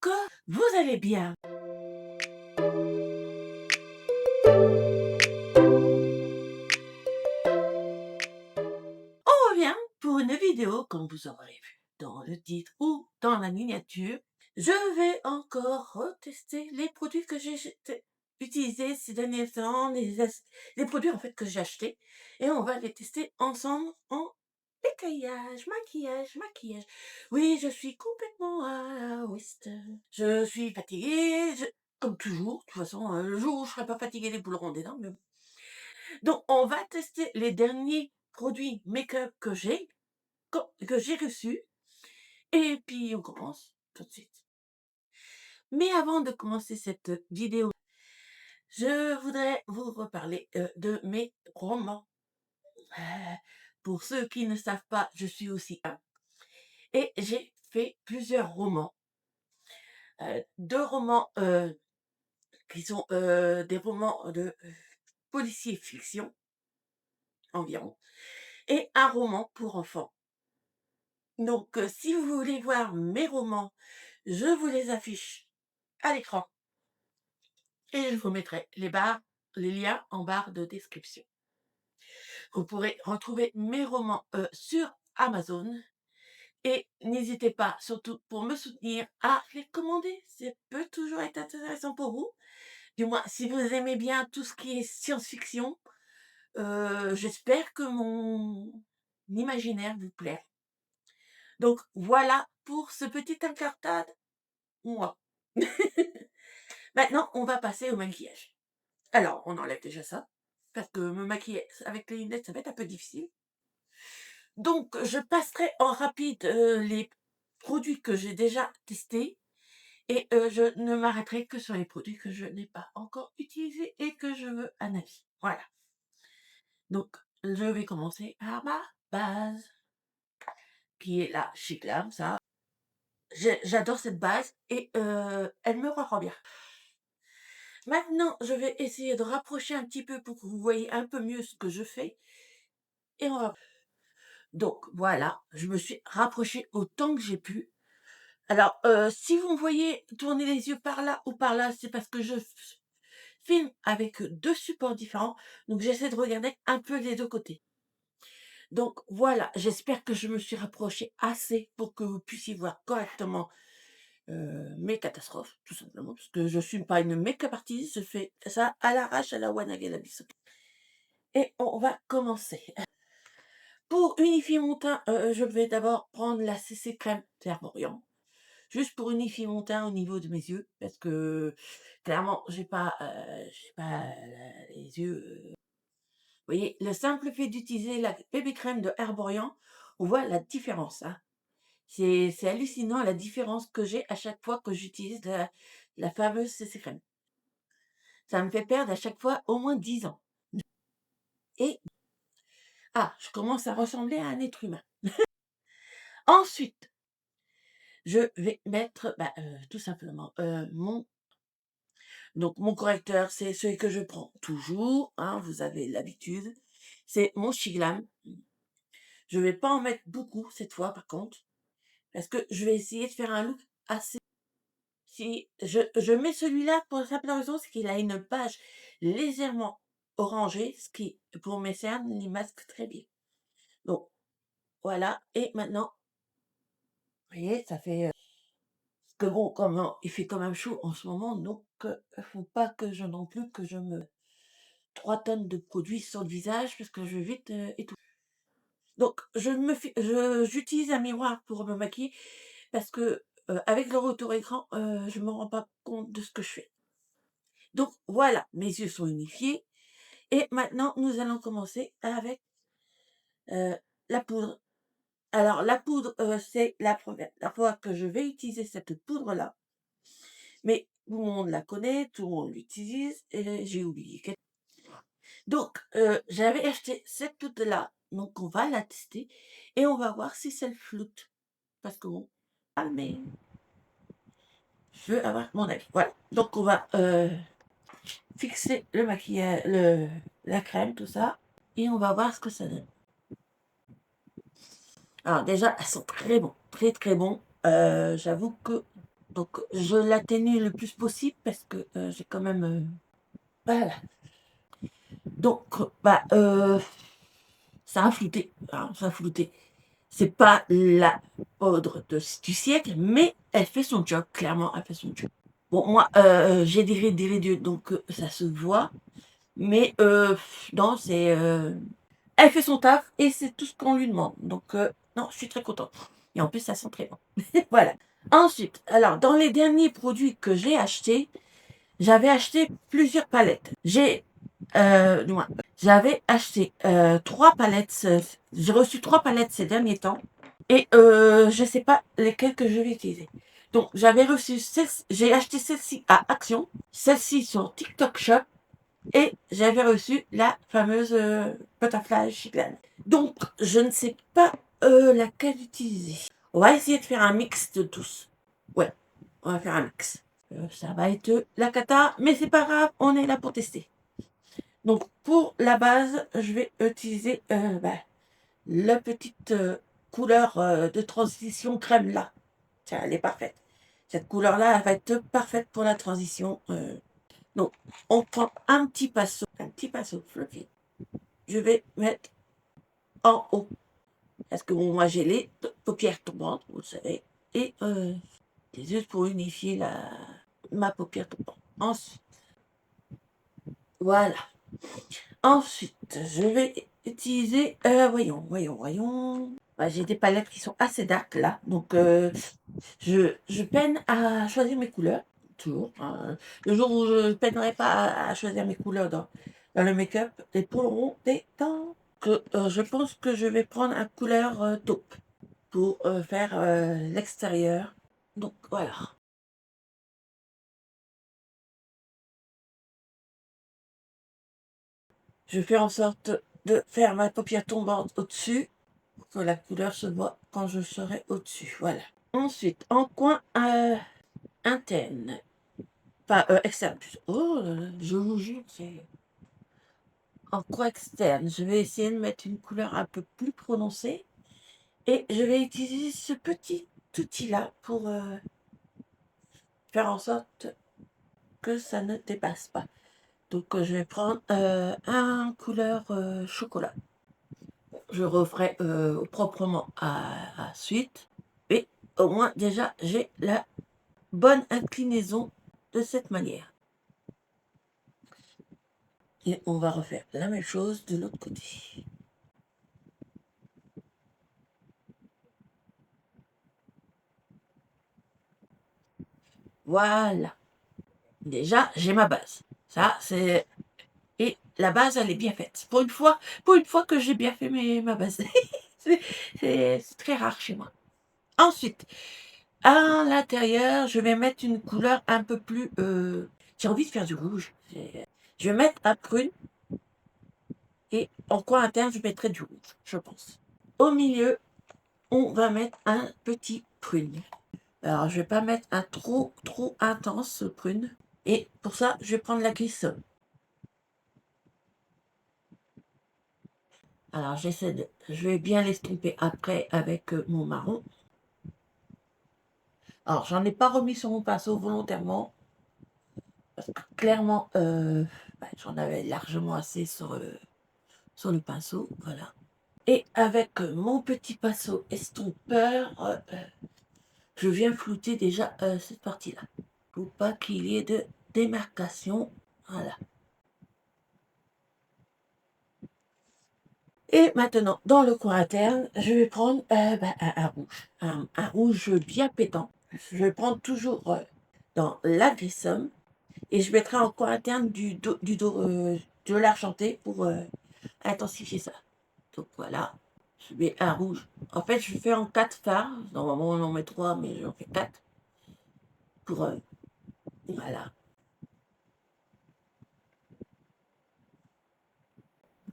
que vous allez bien. On revient pour une vidéo, comme vous aurez vu dans le titre ou dans la miniature. Je vais encore retester les produits que j'ai utilisés ces derniers temps, les produits en fait que j'ai achetés, et on va les tester ensemble en détaillage, maquillage. Oui, je suis complètement à la ouest. Je suis fatiguée, comme toujours. De toute façon, le jour où je serai pas fatiguée, les boules rondes des dents, mais bon. Donc, on va tester les derniers produits make-up que j'ai reçus, et puis on commence tout de suite. Mais avant de commencer cette vidéo, je voudrais vous reparler de mes romans. Euh, pour ceux qui ne savent pas, je suis aussi un. Et j'ai fait plusieurs romans. Deux romans qui sont des romans de policiers fiction, environ, et un roman pour enfants. Donc, si vous voulez voir mes romans, je vous les affiche à l'écran et je vous mettrai les liens en barre de description. Vous pourrez retrouver mes romans sur Amazon, et n'hésitez pas, surtout pour me soutenir, à les commander. Ça peut toujours être intéressant pour vous. Du moins, si vous aimez bien tout ce qui est science-fiction, j'espère que mon imaginaire vous plaît. Donc voilà pour ce petit incartade. Moi. Maintenant, on va passer au maquillage. Alors, on enlève déjà ça, parce que me maquiller avec les lunettes, ça va être un peu difficile. Donc, je passerai en rapide les produits que j'ai déjà testés, et je ne m'arrêterai que sur les produits que je n'ai pas encore utilisés et que je veux un avis. Voilà. Donc, je vais commencer par ma base, qui est la Chic Glam, ça. J'adore cette base et elle me rend bien. Maintenant, je vais essayer de rapprocher un petit peu pour que vous voyez un peu mieux ce que je fais. Et on va... Donc, voilà, je me suis rapprochée autant que j'ai pu. Alors, si vous me voyez tourner les yeux par là ou par là, c'est parce que je filme avec deux supports différents. Donc, j'essaie de regarder un peu les deux côtés. Donc, voilà, j'espère que je me suis rapprochée assez pour que vous puissiez voir correctement mes catastrophes, tout simplement, parce que je ne suis pas une make-up artiste, je fais ça à l'arrache, à la Wannabe, la biscuit. Et on va commencer. Pour unifier mon teint, je vais d'abord prendre la CC Crème d'Herborian, juste pour unifier mon teint au niveau de mes yeux, parce que clairement, j'ai pas les yeux. Vous voyez, le simple fait d'utiliser la bébé crème de Herborian, on voit la différence. Hein. C'est hallucinant la différence que j'ai à chaque fois que j'utilise la fameuse CC Crème. Ça me fait perdre à chaque fois au moins 10 ans. Et, je commence à ressembler à un être humain. Ensuite, je vais mettre, tout simplement, mon correcteur, c'est celui que je prends toujours, hein, vous avez l'habitude. C'est mon Shiglam. Je vais pas en mettre beaucoup cette fois, par contre, parce que je vais essayer de faire un look assez... Si je mets celui-là pour la simple raison, c'est qu'il a une page légèrement orangée, ce qui, pour mes cernes, les masque très bien. Donc, voilà. Et maintenant, vous voyez, ça fait... que bon, il fait quand même chaud en ce moment, donc faut pas que je non plus que je me 3 tonnes de produits sur le visage parce que je vais vite étouffer. Donc j'utilise un miroir pour me maquiller parce que avec le retour écran, je me rends pas compte de ce que je fais. Donc voilà, mes yeux sont unifiés et maintenant nous allons commencer avec la poudre. Alors la poudre, c'est la première la fois que je vais utiliser cette poudre-là. Mais tout le monde la connaît, tout le monde l'utilise et j'ai oublié. Donc, j'avais acheté cette poudre-là, donc on va la tester et on va voir si ça le floute. Parce que bon, mais je veux avoir mon avis. Voilà. Donc on va fixer le maquillage, la crème, tout ça, et on va voir ce que ça donne. Alors déjà, elles sont très bons, très très bons. J'avoue que Donc, je l'atténue le plus possible parce que j'ai quand même... voilà. Donc, bah, ça a flouté. Hein, ça a flouté. C'est pas la poudre du siècle, mais elle fait son job. Clairement, elle fait son job. Bon, moi, j'ai des rides, donc ça se voit. Mais non, c'est... elle fait son taf et c'est tout ce qu'on lui demande. Donc, non, je suis très contente. Et en plus, ça sent très bon. Voilà. Ensuite, alors, dans les derniers produits que j'ai achetés, j'avais acheté plusieurs palettes. Du moins, j'avais acheté 3 palettes. J'ai reçu 3 palettes ces derniers temps. Et je ne sais pas lesquelles que je vais utiliser. Donc, j'avais reçu j'ai acheté celle-ci à Action, celle-ci sur TikTok Shop, et j'avais reçu la fameuse Butterfly Chiclane. Donc, je ne sais pas laquelle utiliser. On va essayer de faire un mix de tous. Ouais, on va faire un mix. Ça va être la cata, mais c'est pas grave, on est là pour tester. Donc, pour la base, je vais utiliser la petite couleur de transition crème là. Tiens, elle est parfaite. Cette couleur-là, elle va être parfaite pour la transition. Donc, on prend un petit pinceau fluffy. Je vais mettre en haut. Parce que bon, moi, j'ai les paupières tombantes, vous le savez. Et c'est juste pour unifier ma paupière tombante. Ensuite, voilà. Ensuite, je vais utiliser, voyons. Bah, j'ai des palettes qui sont assez dark là, donc je peine à choisir mes couleurs, toujours. Hein. Le jour où je ne peinerai pas à choisir mes couleurs dans le make-up, les poils auront des dents. Que, je pense que je vais prendre un couleur taupe pour faire l'extérieur. Donc voilà. Je fais en sorte de faire ma paupière tombante au-dessus pour que la couleur se voit quand je serai au-dessus. Voilà. Ensuite, en coin interne, pas externe. Oh, je vous jure, c'est en coin externe. Je vais essayer de mettre une couleur un peu plus prononcée et je vais utiliser ce petit outil-là pour faire en sorte que ça ne dépasse pas. Donc, je vais prendre un couleur chocolat. Je referai proprement à suite. Et au moins, déjà, j'ai la bonne inclinaison de cette manière. Et on va refaire la même chose de l'autre côté. Voilà. Déjà, j'ai ma base. Ça, c'est... Et la base, elle est bien faite. Pour une fois que j'ai bien fait ma base. C'est très rare chez moi. Ensuite, à l'intérieur, je vais mettre une couleur un peu plus... j'ai envie de faire du rouge. Je vais mettre un prune. Et en coin interne, je mettrai du rouge, je pense. Au milieu, on va mettre un petit prune. Alors, je vais pas mettre un trop intense prune. Et pour ça, je vais prendre la Glycerin. Alors, je vais bien l'estomper après avec mon marron. Alors, j'en ai pas remis sur mon pinceau volontairement. Parce que clairement, j'en avais largement assez sur le pinceau. Voilà. Et avec mon petit pinceau estompeur, je viens flouter déjà cette partie-là. Pour pas qu'il y ait de démarcation. Voilà. Et maintenant, dans le coin interne, je vais prendre un rouge. Un rouge bien pétant. Je vais prendre toujours dans la Grissom. Et je mettrai en coin interne de l'argenté pour intensifier ça. Donc voilà. Je mets un rouge. En fait, je fais en 4 fards. Normalement, on en met 3, mais j'en fais 4. Pour, voilà.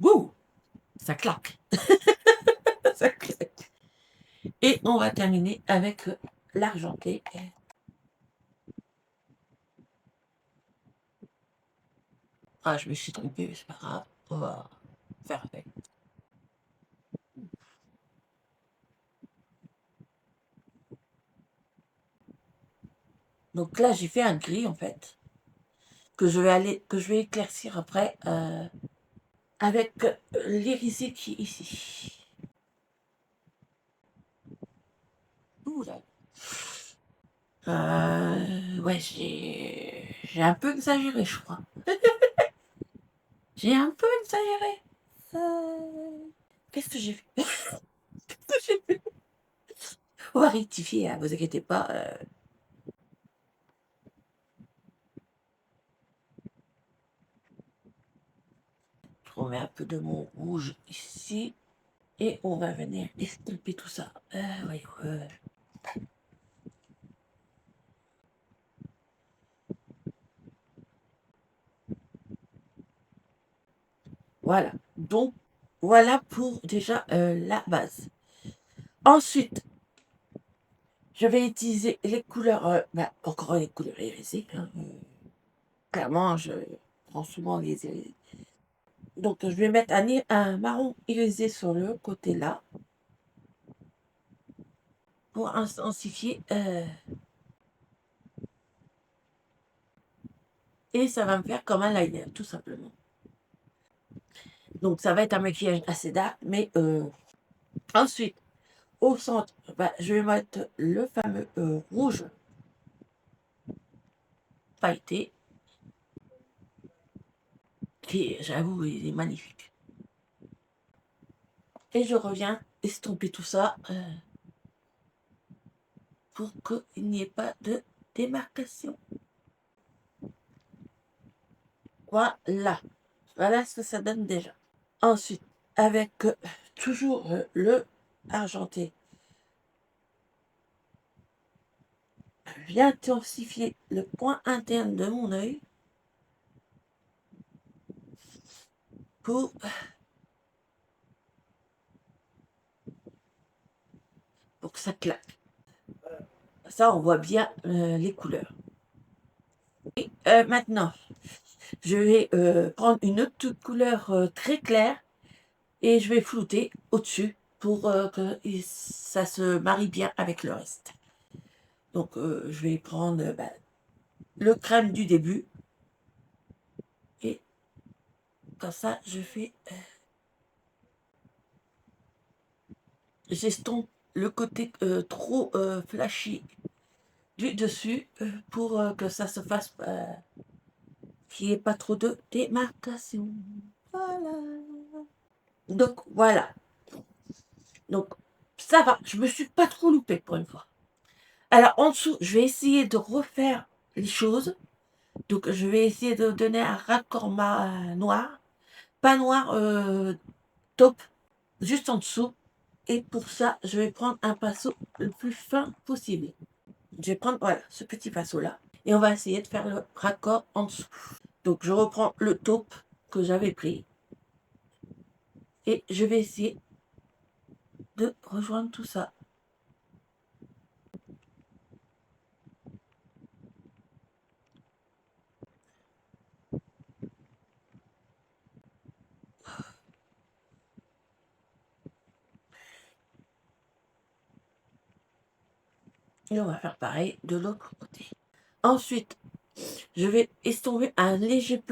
Wouh! Ça claque. Ça claque. Et on va terminer avec l'argenté. Ah, je me suis trompée, mais c'est pas grave. On va faire avec. Donc là, j'ai fait un gris, en fait, que je vais éclaircir après avec l'irisé qui est ici. Ouh là. Ouais, j'ai un peu exagéré, je crois. J'ai un peu exagéré. Qu'est-ce que j'ai fait? Qu'est-ce que j'ai fait? On va rectifier, hein, vous inquiétez pas. Je remets un peu de mon rouge ici. Et on va venir estomper tout ça. Voyons. Voilà. Donc, voilà pour déjà la base. Ensuite, je vais utiliser les couleurs, encore les couleurs irisées, hein. Clairement, je prends souvent les irisés. Donc, je vais mettre un marron irisé sur le côté là pour intensifier. Et ça va me faire comme un liner, tout simplement. Donc, ça va être un maquillage assez dark, mais ensuite, au centre, je vais mettre le fameux rouge pailleté, qui, j'avoue, il est magnifique. Et je reviens estomper tout ça pour qu'il n'y ait pas de démarcation. Voilà. Voilà ce que ça donne déjà. Ensuite, avec toujours le argenté, je viens intensifier le point interne de mon œil pour que ça claque. Ça, on voit bien les couleurs. Et maintenant, je vais prendre une autre couleur très claire et je vais flouter au-dessus pour que ça se marie bien avec le reste. Donc, je vais prendre le crème du début et comme ça, je fais... j'estompe le côté trop flashy du dessus pour que ça se fasse... qu'il n'y ait pas trop de démarcation. Voilà. Donc, voilà. Donc, ça va. Je me suis pas trop loupée pour une fois. Alors, en dessous, je vais essayer de refaire les choses. Donc, je vais essayer de donner un raccord noir. Pas noir top, juste en dessous. Et pour ça, je vais prendre un pinceau le plus fin possible. Je vais prendre, voilà, ce petit pinceau-là. Et on va essayer de faire le raccord en dessous. Donc, je reprends le taupe que j'avais pris. Et je vais essayer de rejoindre tout ça. Et on va faire pareil de l'autre côté. Ensuite, je vais estomper un léger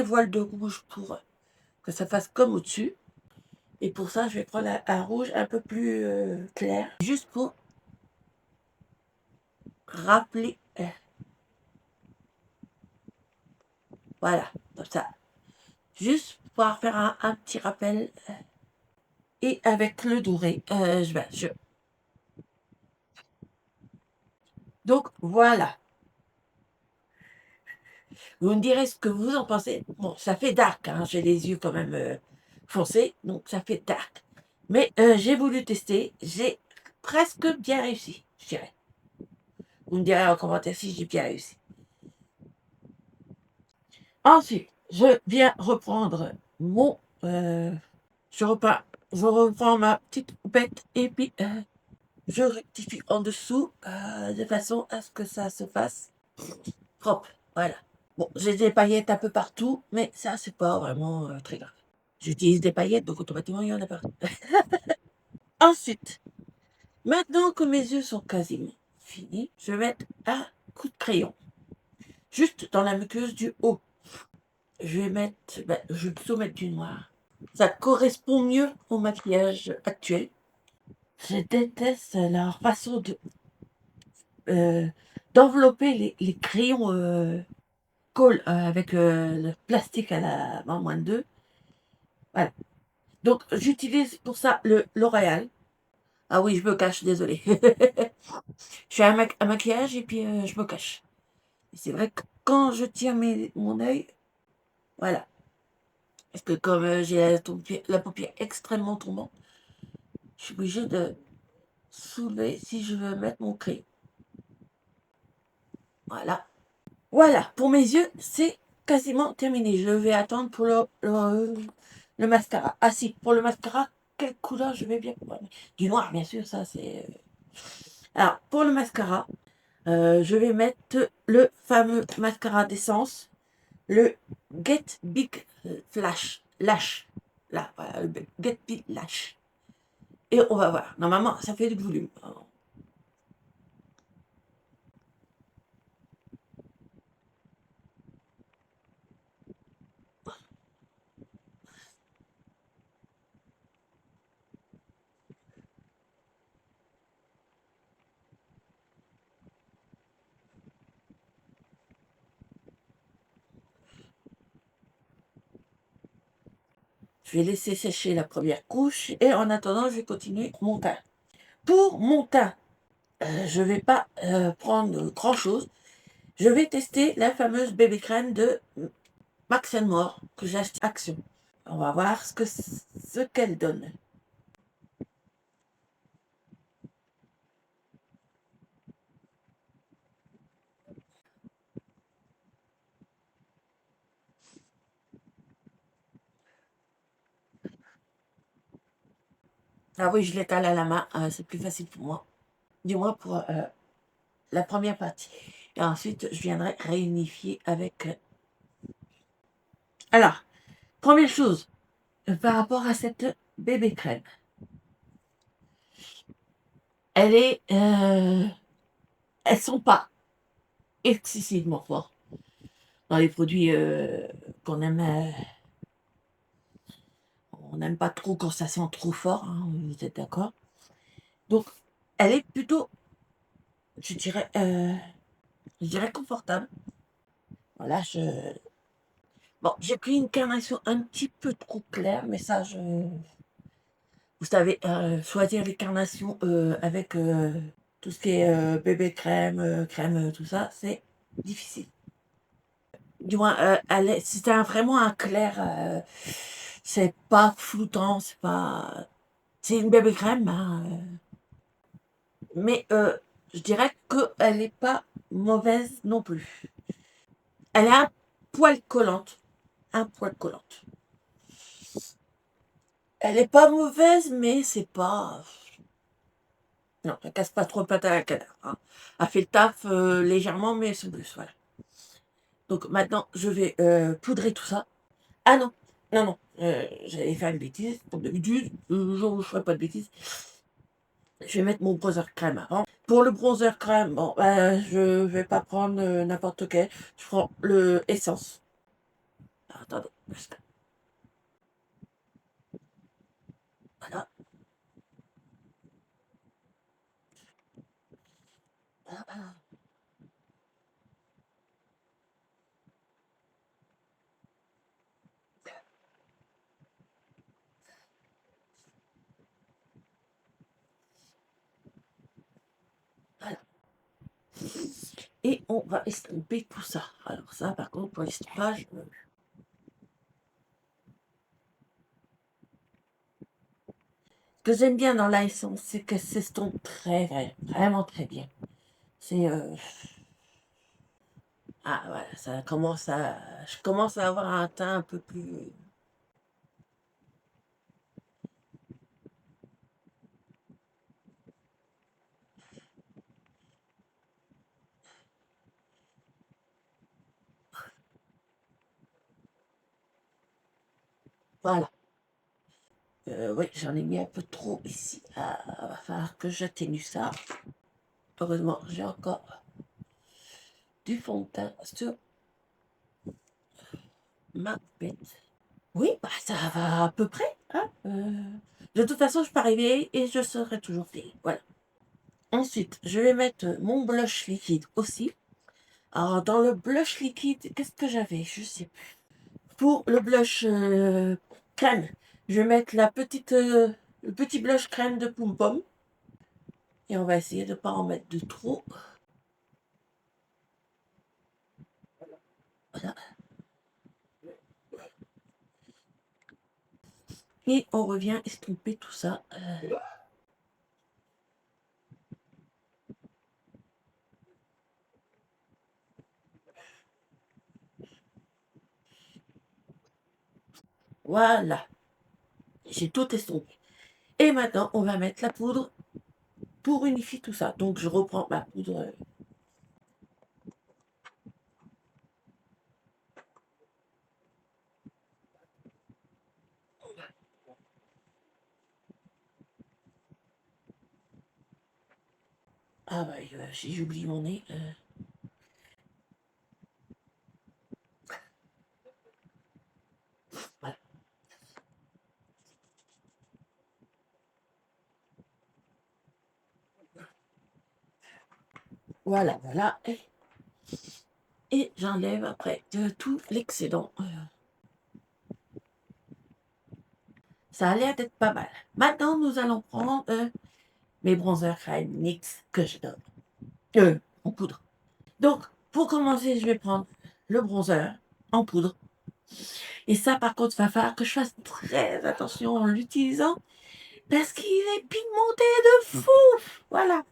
voile de rouge pour que ça fasse comme au-dessus. Et pour ça, je vais prendre un rouge un peu plus clair, juste pour rappeler. Voilà, comme ça. Juste pour pouvoir faire un petit rappel. Et avec le doré, donc voilà. Vous me direz ce que vous en pensez. Bon, ça fait dark, hein. J'ai les yeux quand même foncés, donc ça fait dark. Mais j'ai voulu tester, j'ai presque bien réussi, je dirais. Vous me direz en commentaire si j'ai bien réussi. Ensuite, je viens reprendre mon... je reprends ma petite coupette et puis je rectifie en dessous de façon à ce que ça se fasse propre. Voilà. Bon, j'ai des paillettes un peu partout, mais ça, c'est pas vraiment très grave. J'utilise des paillettes, donc automatiquement, il y en a partout. Ensuite, maintenant que mes yeux sont quasiment finis, je vais mettre un coup de crayon, juste dans la muqueuse du haut. Je vais mettre, je vais plutôt mettre du noir. Ça correspond mieux au maquillage actuel. Je déteste leur façon de d'envelopper les crayons colle avec le plastique à la moins 2. Voilà. Donc j'utilise pour ça le L'Oréal. Ah oui, je me cache, désolée. Je fais un maquillage et puis je me cache. Et c'est vrai que quand je tiens mon œil, voilà. Parce que comme j'ai la paupière extrêmement tombante, je suis obligée de soulever si je veux mettre mon crayon. Voilà. Voilà, pour mes yeux, c'est quasiment terminé. Je vais attendre pour le mascara. Ah si, pour le mascara, quelle couleur je vais bien prendre? Du noir, bien sûr, ça c'est... Alors, pour le mascara, je vais mettre le fameux mascara d'essence, le Get Big Flash, Lash. Là, voilà, le Get Big Lash. Et on va voir. Normalement, ça fait du volume. Je vais laisser sécher la première couche et en attendant, je vais continuer mon teint. Pour mon teint, je ne vais pas prendre grand-chose. Je vais tester la fameuse bébé crème de Max More que j'ai acheté Action. On va voir ce qu'elle donne. Ah oui, je l'étale à la main, c'est plus facile pour moi. Du moins pour la première partie. Et ensuite, je viendrai réunifier avec... Alors, première chose, par rapport à cette bébé crème. Elle est... elles sont pas excessivement fortes dans les produits qu'on aime. On n'aime pas trop quand ça sent trop fort, hein, vous êtes d'accord? Donc, elle est plutôt, je dirais, confortable. Voilà, bon, j'ai pris une carnation un petit peu trop claire, mais ça, vous savez, choisir les carnations avec tout ce qui est bébé crème, crème, tout ça, c'est difficile. Du moins, c'est vraiment un clair, c'est pas floutant, c'est pas... C'est une bébé crème, hein, mais je dirais qu'elle n'est pas mauvaise non plus. Elle est un poil collante. Un poil collante. Elle n'est pas mauvaise, mais c'est pas... Non, elle casse pas trop le patin à la canard. Hein. Elle fait le taf légèrement, mais c'est plus, voilà. Donc maintenant, je vais poudrer tout ça. Ah non, non, non. J'allais faire une bêtise, comme d'habitude. Le jour où je ne ferai pas de bêtises. Je vais mettre mon bronzer crème avant. Pour le bronzer crème, bon, je vais pas prendre n'importe quel. Je prends le Essence. Ah, attendez, voilà. Voilà. Et on va estomper tout ça. Alors ça, par contre, pour l'estompage, ce que j'aime bien dans l'essence, c'est que s'estompe vraiment très bien. C'est... Ah voilà, ça commence à... Je commence à avoir un teint un peu plus... Voilà. Oui, j'en ai mis un peu trop ici. Ah, va falloir que j'atténue ça. Heureusement, j'ai encore du fond de teint sur ma bête. Oui, bah ça va à peu près. Hein, de toute façon, je suis pas arrivée et je serai toujours vieille. Voilà. Ensuite, je vais mettre mon blush liquide aussi. Alors, dans le blush liquide, qu'est-ce que j'avais? Je sais plus. Pour le blush crème, je vais mettre le petit blush crème de Pom Pom. Et on va essayer de ne pas en mettre de trop. Voilà. Et on revient estomper tout ça. Voilà. J'ai tout estompé. Et maintenant, on va mettre la poudre pour unifier tout ça. Donc, je reprends ma poudre. Ah bah, j'ai oublié mon nez. Voilà. Voilà, voilà. Et j'enlève après de tout l'excédent. Ça a l'air d'être pas mal. Maintenant, nous allons prendre mes bronzers Crème NYX que j'adore. En poudre. Donc, pour commencer, je vais prendre le bronzer en poudre. Et ça, par contre, il va falloir que je fasse très attention en l'utilisant parce qu'il est pigmenté de fou. Voilà.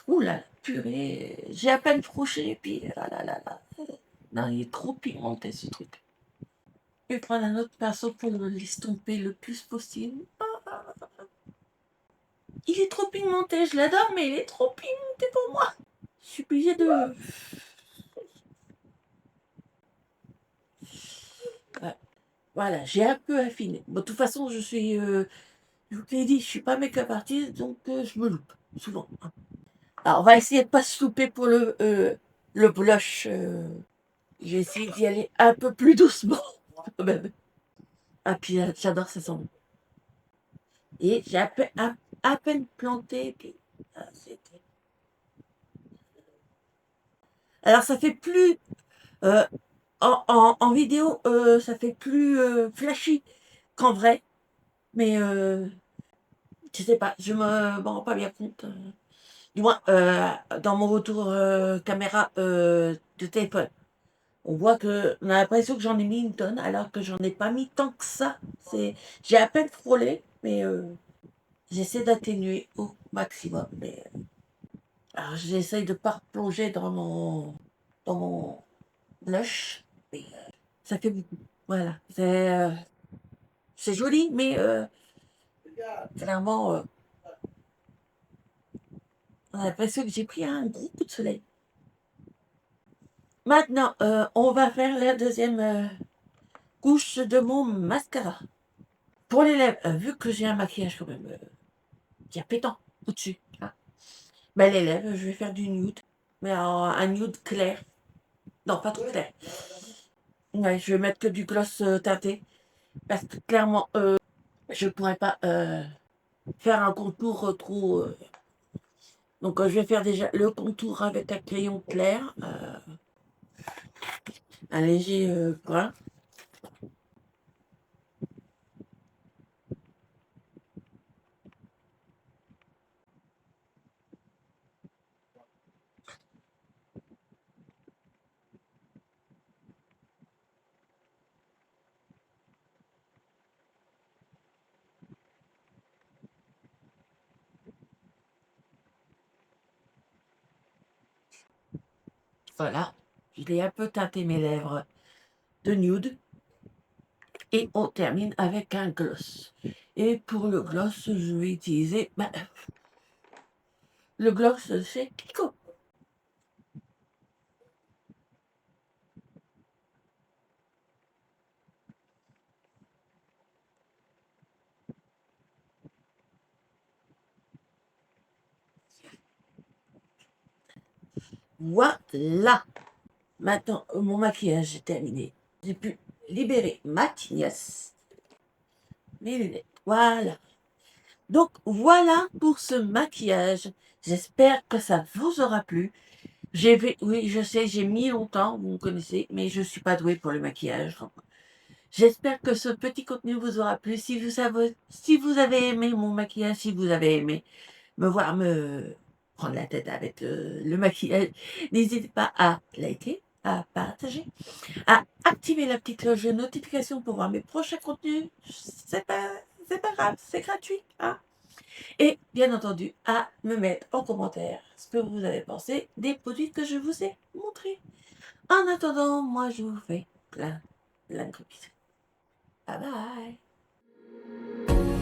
Ouh là, purée. J'ai à peine frouché et puis là là là là. Non, il est trop pigmenté ce truc. Je vais prendre un autre pinceau pour l'estomper le plus possible. Il est trop pigmenté, je l'adore, mais il est trop pigmenté pour moi. Je suis obligée de... Ouais. Voilà, j'ai un peu affiné. Bon, de toute façon, je vous l'ai dit, je suis pas make-up artiste, donc je me loupe, souvent. Alors, on va essayer de pas se louper pour le blush. Je vais essayer d'y aller un peu plus doucement, quand même. Ah, puis j'adore ça sent bon. Et j'ai à peine planté, puis... ah, alors, ça fait plus... euh, en vidéo, ça fait plus flashy qu'en vrai. Mais je sais pas, je m'en rends pas bien compte. Du moins, dans mon retour caméra de téléphone. On voit que on a l'impression que j'en ai mis une tonne, alors que j'en ai pas mis tant que ça. J'ai à peine frôlé, mais j'essaie d'atténuer au maximum. Mais, alors, j'essaye de pas replonger dans mon blush. Mais, ça fait beaucoup. Voilà. C'est joli, mais clairement, on a l'impression que j'ai pris un gros coup de soleil. Maintenant, on va faire la deuxième couche de mon mascara. Pour les lèvres, vu que j'ai un maquillage quand même bien pétant au-dessus, hein, ben les lèvres, je vais faire du nude, mais un nude clair. Non, pas trop clair. Ouais, je vais mettre que du gloss teinté, parce que clairement, je pourrais pas faire un contour trop... donc, je vais faire déjà le contour avec un crayon clair, un léger brun. Voilà, je l'ai un peu teinté mes lèvres de nude. Et on termine avec un gloss. Et pour le gloss, je vais utiliser le gloss chez Kiko. Voilà. Maintenant, mon maquillage est terminé. J'ai pu libérer ma tignasse, mes lunettes. Voilà. Donc, voilà pour ce maquillage. J'espère que ça vous aura plu. Oui, je sais, j'ai mis longtemps, vous me connaissez, mais je ne suis pas douée pour le maquillage. Donc, j'espère que ce petit contenu vous aura plu. Si vous avez aimé mon maquillage, si vous avez aimé me voir me prendre la tête avec le maquillage, n'hésitez pas à liker, à partager, à activer la petite cloche de notification pour voir mes prochains contenus. C'est pas grave, c'est gratuit. Hein. Et bien entendu, à me mettre en commentaire ce que vous avez pensé des produits que je vous ai montrés. En attendant, moi je vous fais plein de gros bisous. Bye bye.